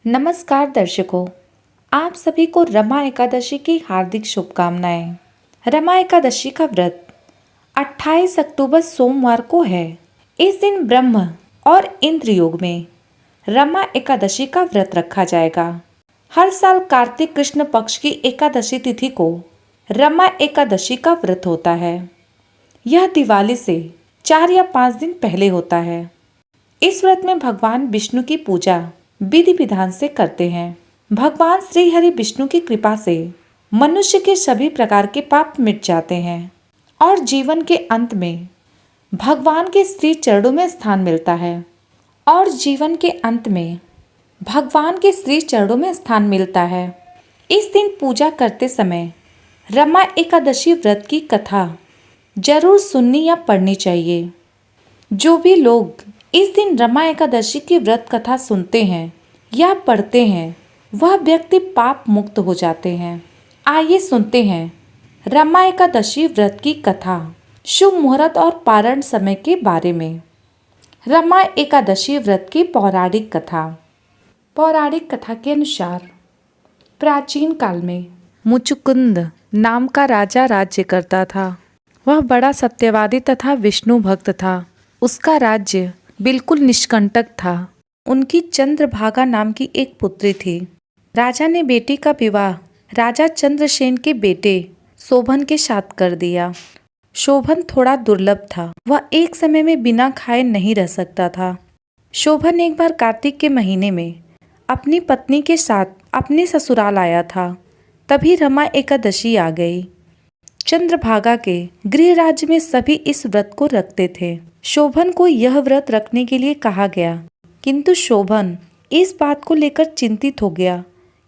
नमस्कार दर्शकों, आप सभी को रमा एकादशी की हार्दिक शुभकामनाएं। रमा एकादशी का व्रत 28 अक्टूबर सोमवार को है। इस दिन ब्रह्म और इंद्र योग में रमा एकादशी का व्रत रखा जाएगा। हर साल कार्तिक कृष्ण पक्ष की एकादशी तिथि को रमा एकादशी का व्रत होता है। यह दिवाली से 4 या 5 दिन पहले होता है। इस व्रत में भगवान विष्णु की पूजा विधि विधान से करते हैं। भगवान श्री हरि विष्णु की कृपा से मनुष्य के सभी प्रकार के पाप मिट जाते हैं और जीवन के अंत में भगवान के श्री चरणों में स्थान मिलता है। इस दिन पूजा करते समय रमा एकादशी व्रत की कथा जरूर सुननी या पढ़नी चाहिए। जो भी लोग इस दिन रमा एकादशी की व्रत कथा सुनते हैं या पढ़ते हैं, वह व्यक्ति पाप मुक्त हो जाते हैं। आइए सुनते हैं रमा एकादशी व्रत की कथा, शुभ मुहूर्त और पारण समय के बारे में। रमा एकादशी व्रत की पौराणिक कथा के अनुसार प्राचीन काल में मुचुकुंद नाम का राजा राज्य करता था। वह बड़ा सत्यवादी तथा विष्णु भक्त था। उसका राज्य बिल्कुल निष्कंटक था। उनकी चंद्रभागा नाम की एक पुत्री थी। राजा ने बेटी का विवाह राजा चंद्रसेन के बेटे शोभन के साथ कर दिया। शोभन थोड़ा दुर्लभ था। वह एक समय में बिना खाए नहीं रह सकता था। शोभन एक बार कार्तिक के महीने में अपनी पत्नी के साथ अपने ससुराल आया था। तभी रमा एकादशी आ गई। चंद्रभागा के गृह राज्य में सभी इस व्रत को रखते थे। शोभन को यह व्रत रखने के लिए कहा गया, किंतु शोभन इस बात को लेकर चिंतित हो गया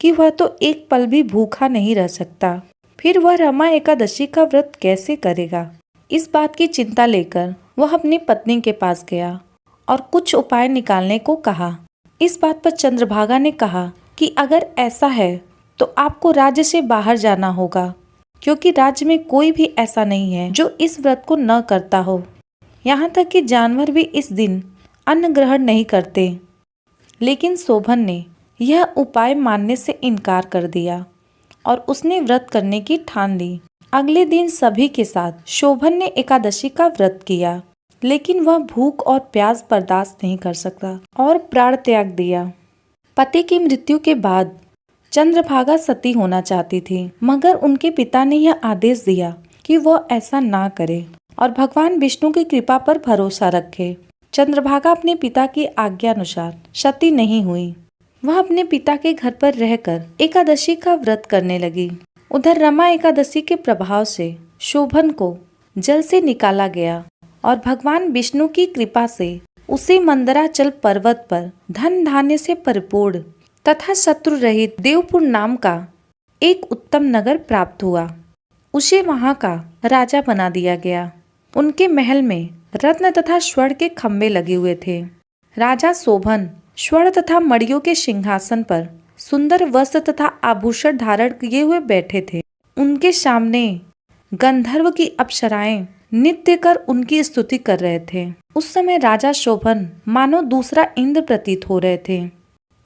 कि वह तो एक पल भी भूखा नहीं रह सकता। फिर वह रमा एकादशी का व्रत कैसे करेगा। इस बात की चिंता लेकर वह अपनी पत्नी के पास गया और कुछ उपाय निकालने को कहा। इस बात पर चंद्रभागा ने कहा कि अगर ऐसा है तो आपको राज्य से बाहर जाना होगा, क्योंकि राज्य में कोई भी ऐसा नहीं है जो इस व्रत को न करता हो। यहाँ तक कि जानवर भी इस दिन अन्न ग्रहण नहीं करते। लेकिन शोभन ने यह उपाय मानने से इनकार कर दिया और उसने व्रत करने की ठान ली। अगले दिन सभी के साथ शोभन ने एकादशी का व्रत किया, लेकिन वह भूख और प्यास बर्दाश्त नहीं कर सकता और प्राण त्याग दिया। पति की मृत्यु के बाद चंद्रभागा सती होना चाहती थी, मगर उनके पिता ने यह आदेश दिया कि वह ऐसा ना करे और भगवान विष्णु की कृपा पर भरोसा रखे। चंद्रभागा अपने पिता की आज्ञा अनुसार सती नहीं हुई। वह अपने पिता के घर पर रहकर एकादशी का व्रत करने लगी। उधर रमा एकादशी के प्रभाव से शोभन को जल से निकाला गया और भगवान विष्णु की कृपा से उसे मंदराचल पर्वत पर धन धान्य से परिपूर्ण तथा शत्रु रहित देवपुर नाम का एक उत्तम नगर प्राप्त हुआ। उसे वहां का राजा बना दिया गया। उनके महल में रत्न तथा स्वर्ण के खंभे लगे हुए थे। राजा शोभन स्वर्ण तथा मणियों के सिंहासन पर सुंदर वस्त्र तथा आभूषण धारण किए हुए बैठे थे। उनके सामने गंधर्व की अप्सराएं नृत्य कर उनकी स्तुति कर रहे थे। उस समय राजा शोभन मानो दूसरा इंद्र प्रतीत हो रहे थे।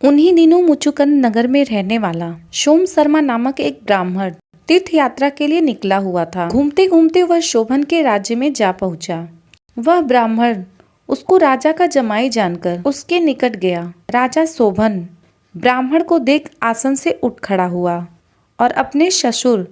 उन्हीं दिनों मुचुकुंद नगर में रहने वाला सोम शर्मा नामक एक ब्राह्मण तीर्थ यात्रा के लिए निकला हुआ था। घूमते घूमते वह शोभन के राज्य में जा पहुंचा। वह ब्राह्मण उसको राजा का जमाई जानकर उसके निकट गया। राजा शोभन ब्राह्मण को देख आसन से उठ खड़ा हुआ और अपने ससुर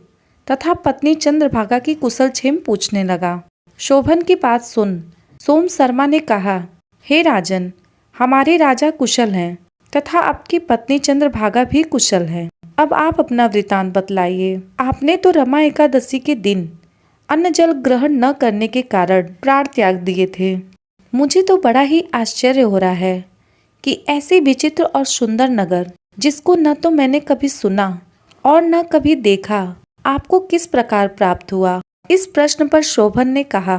तथा पत्नी चंद्रभागा की कुशल क्षेम पूछने लगा। शोभन की बात सुन सोम शर्मा ने कहा, हे राजन, हमारे राजा कुशल हैं तथा आपकी पत्नी चंद्रभागा भी कुशल है। अब आप अपना वृतांत बतलाइए। आपने तो रमा एकादशी के दिन अन्न जल ग्रहण न करने के कारण प्राण त्याग दिए थे। मुझे तो बड़ा ही आश्चर्य हो रहा है कि ऐसे विचित्र और सुंदर नगर, जिसको न तो मैंने कभी सुना और न कभी देखा, आपको किस प्रकार प्राप्त हुआ। इस प्रश्न पर शोभन ने कहा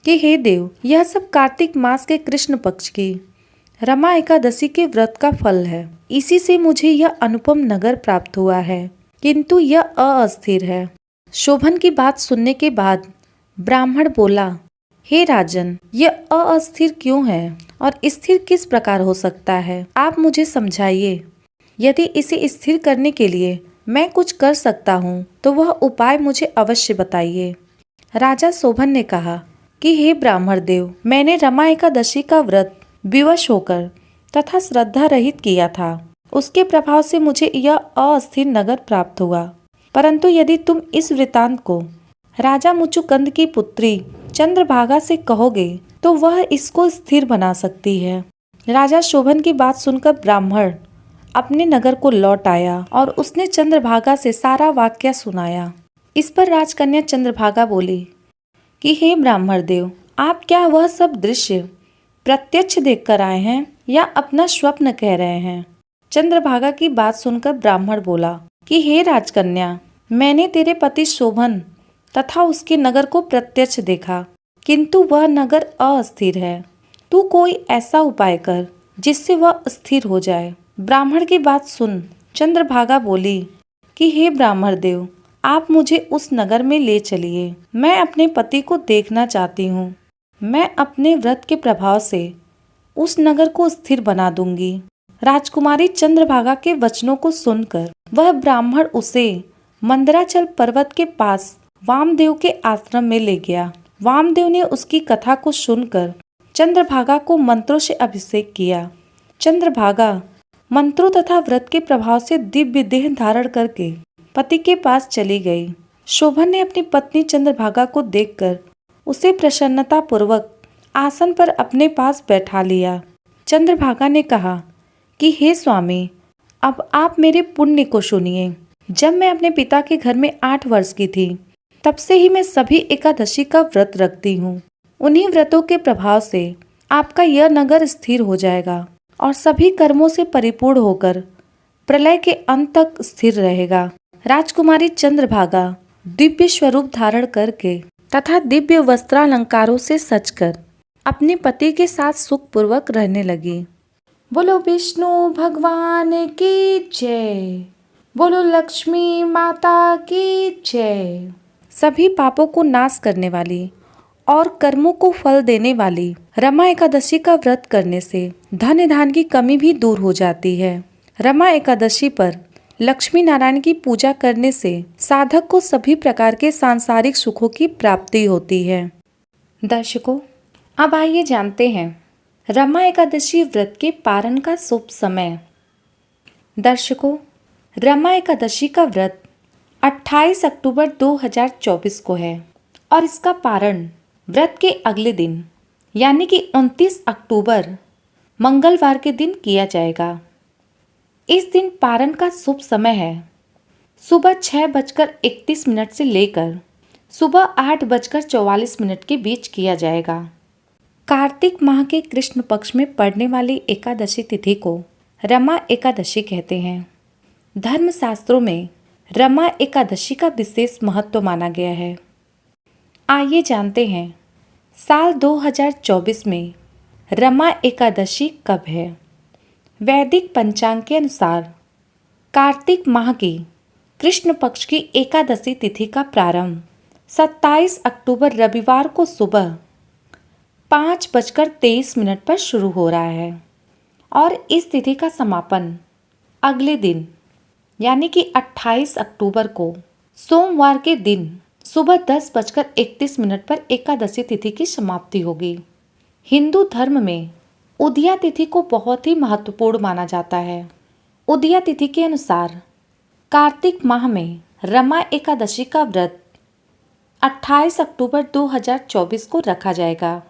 कि हे देव, यह सब कार्तिक मास के कृष्ण पक्ष की रमा एकादशी के व्रत का फल है। इसी से मुझे यह अनुपम नगर प्राप्त हुआ है, किंतु यह अस्थिर है। शोभन की बात सुनने के बाद ब्राह्मण बोला, हे राजन, यह अस्थिर क्यों है और स्थिर किस प्रकार हो सकता है, आप मुझे समझाइए। यदि इसे स्थिर करने के लिए मैं कुछ कर सकता हूँ तो वह उपाय मुझे अवश्य बताइए। राजा शोभन ने कहा कि हे ब्राह्मण देव, मैंने रमा एकादशी का व्रत विवश होकर तथा श्रद्धा रहित किया था। उसके प्रभाव से मुझे यह अस्थिर नगर प्राप्त हुआ। परंतु यदि तुम इस वृतांत को राजा मुचुकंद की पुत्री चंद्रभागा से कहोगे तो वह इसको स्थिर बना सकती है। राजा शोभन की बात सुनकर ब्राह्मण अपने नगर को लौट आया और उसने चंद्रभागा से सारा वाक्य सुनाया। इस पर राजकन्या चंद्रभागा बोली कि हे ब्राह्मण देव, आप क्या वह सब दृश्य प्रत्यक्ष देखकर आए हैं या अपना स्वप्न कह रहे हैं? चंद्रभागा की बात सुनकर ब्राह्मण बोला कि हे राजकन्या, मैंने तेरे पति शोभन तथा उसके नगर को प्रत्यक्ष देखा, किंतु वह नगर अस्थिर है। तू कोई ऐसा उपाय कर जिससे वह स्थिर हो जाए। ब्राह्मण की बात सुन चंद्रभागा बोली कि हे ब्राह्मण देव, आप मुझे उस नगर में ले चलिए। मैं अपने पति को देखना चाहती हूँ। मैं अपने व्रत के प्रभाव से उस नगर को स्थिर बना दूंगी। राजकुमारी चंद्रभागा के वचनों को सुनकर वह ब्राह्मण उसे मंदराचल पर्वत के पास वामदेव के आश्रम में ले गया। वामदेव ने उसकी कथा को सुनकर चंद्रभागा को मंत्रों से अभिषेक किया। चंद्रभागा मंत्रों तथा व्रत के प्रभाव से दिव्य देह धारण करके पति के पास चली गई। शोभन ने अपनी पत्नी चंद्रभागा को देखकर उसे प्रसन्नता पूर्वक आसन पर अपने पास बैठा लिया। चंद्रभागा ने कहा कि हे स्वामी, अब आप मेरे पुण्य को सुनिए। जब मैं अपने पिता के घर में 8 वर्ष की थी, तब से ही मैं सभी एकादशी का व्रत रखती हूँ। उन्हीं व्रतों के प्रभाव से आपका यह नगर स्थिर हो जाएगा और सभी कर्मों से परिपूर्ण होकर प्रलय के अंत तक स्थिर रहेगा। राजकुमारी चंद्रभागा दिव्य स्वरूप धारण करके तथा दिव्य वस्त्रालंकारों से सजकर अपने पति के साथ सुखपूर्वक रहने लगी। बोलो विष्णु भगवान की जय, बोलो लक्ष्मी माता की जय। सभी पापों को नाश करने वाली और कर्मों को फल देने वाली रमा एकादशी का व्रत करने से धन धान की कमी भी दूर हो जाती है। रमा एकादशी पर लक्ष्मी नारायण की पूजा करने से साधक को सभी प्रकार के सांसारिक सुखों की प्राप्ति होती है। दर्शकों, अब आइए जानते हैं रमा एकादशी व्रत के पारण का शुभ समय। दर्शकों, रमा एकादशी का व्रत 28 अक्टूबर 2024 को है और इसका पारण व्रत के अगले दिन यानी कि 29 अक्टूबर मंगलवार के दिन किया जाएगा। इस दिन पारण का शुभ समय है सुबह 6:31 से लेकर सुबह 8:44 के बीच किया जाएगा। कार्तिक माह के कृष्ण पक्ष में पड़ने वाली एकादशी तिथि को रमा एकादशी कहते हैं। धर्मशास्त्रों में रमा एकादशी का विशेष महत्व माना गया है। आइए जानते हैं साल 2024 में रमा एकादशी कब है। वैदिक पंचांग के अनुसार कार्तिक माह की कृष्ण पक्ष की एकादशी तिथि का प्रारंभ 27 अक्टूबर रविवार को सुबह 5:23 पर शुरू हो रहा है और इस तिथि का समापन अगले दिन यानी कि 28 अक्टूबर को सोमवार के दिन सुबह 10:31 पर एकादशी तिथि की समाप्ति होगी। हिंदू धर्म में उदया तिथि को बहुत ही महत्वपूर्ण माना जाता है। उदया तिथि के अनुसार कार्तिक माह में रमा एकादशी का व्रत 28 अक्टूबर 2024 को रखा जाएगा।